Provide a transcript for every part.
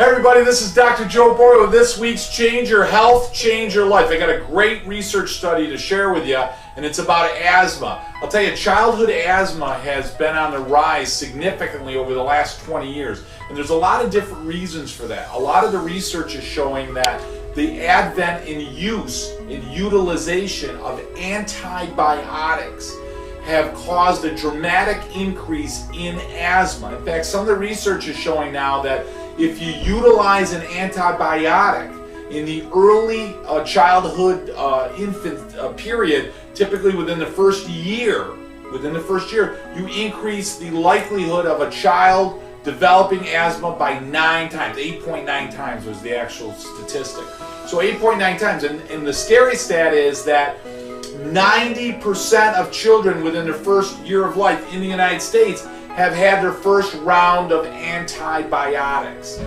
Hey everybody, this is Dr. Joe Borio with this week's Change Your Health, Change Your Life. I got a great research study to share with you, and it's about asthma. I'll tell you, childhood asthma has been on the rise significantly over the last 20 years, and there's a lot of different reasons for that. A lot of the research is showing that the advent in use and utilization of antibiotics have caused a dramatic increase in asthma. In fact, some of the research is showing now that if you utilize an antibiotic in the early childhood infant period, typically within the first year, you increase the likelihood of a child developing asthma by 9 times. 8.9 times was the actual statistic. So 8.9 times, and the scary stat is that 90% of children within their first year of life in the United States have had their first round of antibiotics.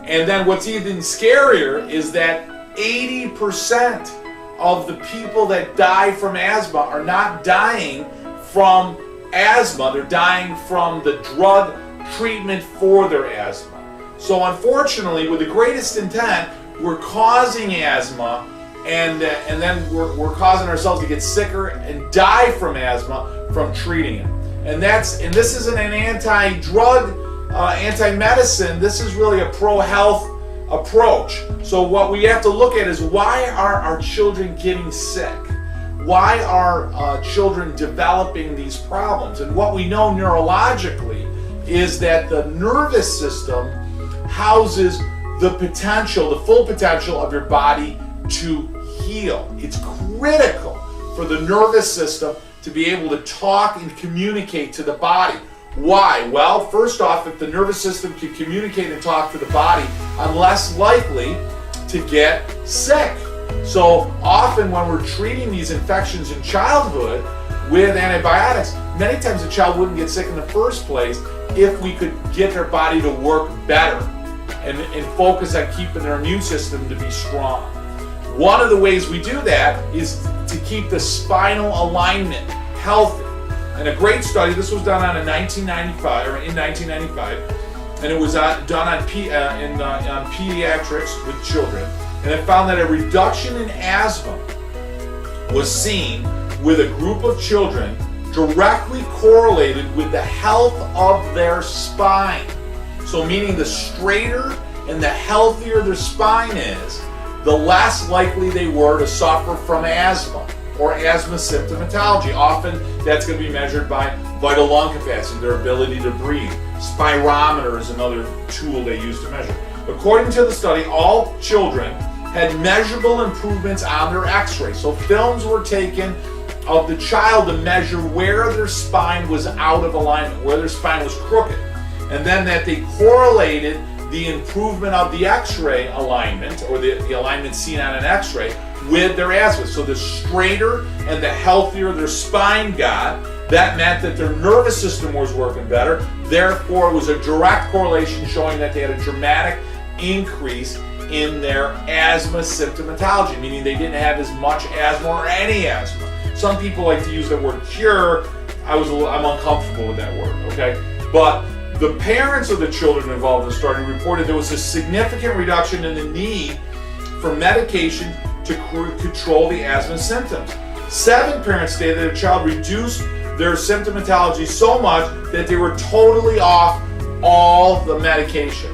And then what's even scarier is that 80% of the people that die from asthma are not dying from asthma, they're dying from the drug treatment for their asthma. So unfortunately, with the greatest intent, we're causing asthma, and then we're causing ourselves to get sicker and die from asthma from treating it. And this isn't an anti-drug, anti-medicine. This is really a pro-health approach. So what we have to look at is, why are our children getting sick? Why are children developing these problems? And what we know neurologically is that the nervous system houses the full potential of your body to heal. It's critical for the nervous system to be able to talk and communicate to the body. Why? Well, first off, if the nervous system can communicate and talk to the body, I'm less likely to get sick. So often when we're treating these infections in childhood with antibiotics, many times the child wouldn't get sick in the first place if we could get their body to work better and focus on keeping their immune system to be strong. One of the ways we do that is to keep the spinal alignment healthy. And a great study, this was done in 1995, and it was done on pediatrics with children, and it found that a reduction in asthma was seen with a group of children directly correlated with the health of their spine. So meaning the straighter and the healthier their spine is, the less likely they were to suffer from asthma or asthma symptomatology. Often that's going to be measured by vital lung capacity, their ability to breathe. Spirometer is another tool they use to measure. According to the study, all children had measurable improvements on their x-ray. So films were taken of the child to measure where their spine was out of alignment, where their spine was crooked. And then that they correlated the improvement of the x-ray alignment, or the alignment seen on an x-ray, with their asthma. So the straighter and the healthier their spine got, that meant that their nervous system was working better. Therefore, it was a direct correlation showing that they had a dramatic increase in their asthma symptomatology, meaning they didn't have as much asthma or any asthma. Some people like to use the word cure. I'm uncomfortable with that word, okay? But the parents of the children involved in the study reported there was a significant reduction in the need for medication to control the asthma symptoms. 7 parents stated that a child reduced their symptomatology so much that they were totally off all the medication.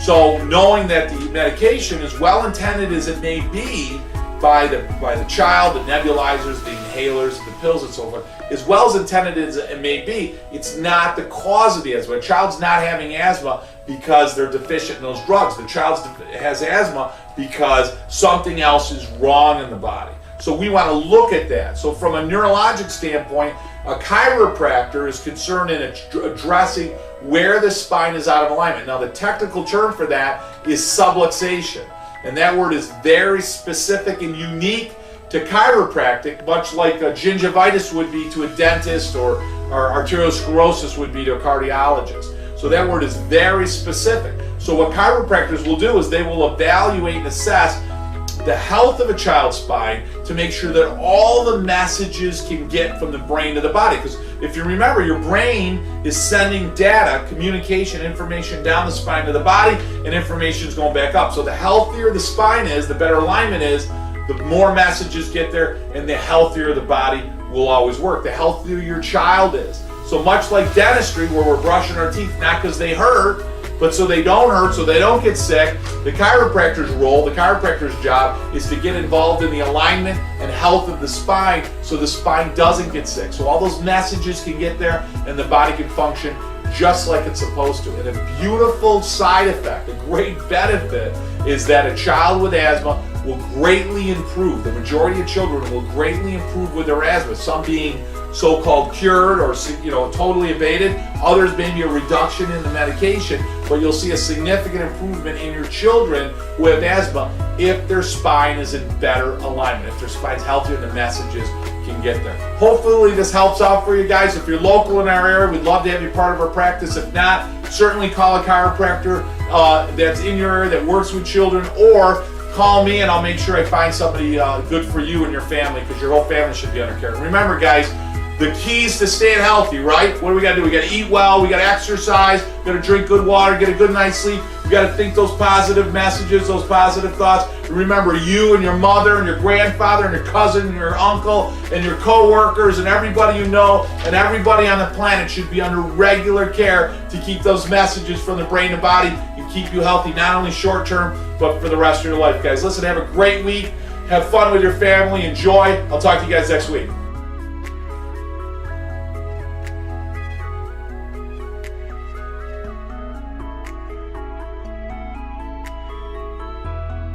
So knowing that the medication, as well intended as it may be by the child, the nebulizers, the inhalers, the pills, and so forth, as well as intended as it may be, it's not the cause of the asthma. A child's not having asthma because they're deficient in those drugs. The child has asthma because something else is wrong in the body. So we want to look at that. So from a neurologic standpoint, a chiropractor is concerned in addressing where the spine is out of alignment. Now the technical term for that is subluxation. And that word is very specific and unique to chiropractic, much like a gingivitis would be to a dentist, or arteriosclerosis would be to a cardiologist. So that word is very specific. So what chiropractors will do is they will evaluate and assess the health of a child's spine to make sure that all the messages can get from the brain to the body. Because if you remember, your brain is sending data, communication, information down the spine to the body, and information is going back up. So the healthier the spine is, the better alignment is, the more messages get there, and the healthier the body will always work. The healthier your child is. So much like dentistry, where we're brushing our teeth not because they hurt, but so they don't hurt, so they don't get sick, the chiropractor's role, the chiropractor's job is to get involved in the alignment and health of the spine so the spine doesn't get sick. So all those messages can get there and the body can function just like it's supposed to. And a beautiful side effect, a great benefit, is that a child with asthma will greatly improve. The majority of children will greatly improve with their asthma, some being so-called cured or totally abated, others maybe a reduction in the medication, but you'll see a significant improvement in your children who have asthma if their spine is in better alignment, if their spine's healthier and the messages can get there. Hopefully this helps out for you guys. If you're local in our area, we'd love to have you part of our practice. If not, certainly call a chiropractor that's in your area that works with children, or call me and I'll make sure I find somebody good for you and your family, because your whole family should be under care. And remember, guys, the keys to staying healthy, right? What do we got to do? We got to eat well, we got to exercise, we got to drink good water, get a good night's sleep. We got to think those positive messages, those positive thoughts. And remember, you and your mother and your grandfather and your cousin and your uncle and your co-workers and everybody you know and everybody on the planet should be under regular care to keep those messages from the brain to body and keep you healthy, not only short term, but for the rest of your life, guys. Listen, have a great week. Have fun with your family. Enjoy. I'll talk to you guys next week.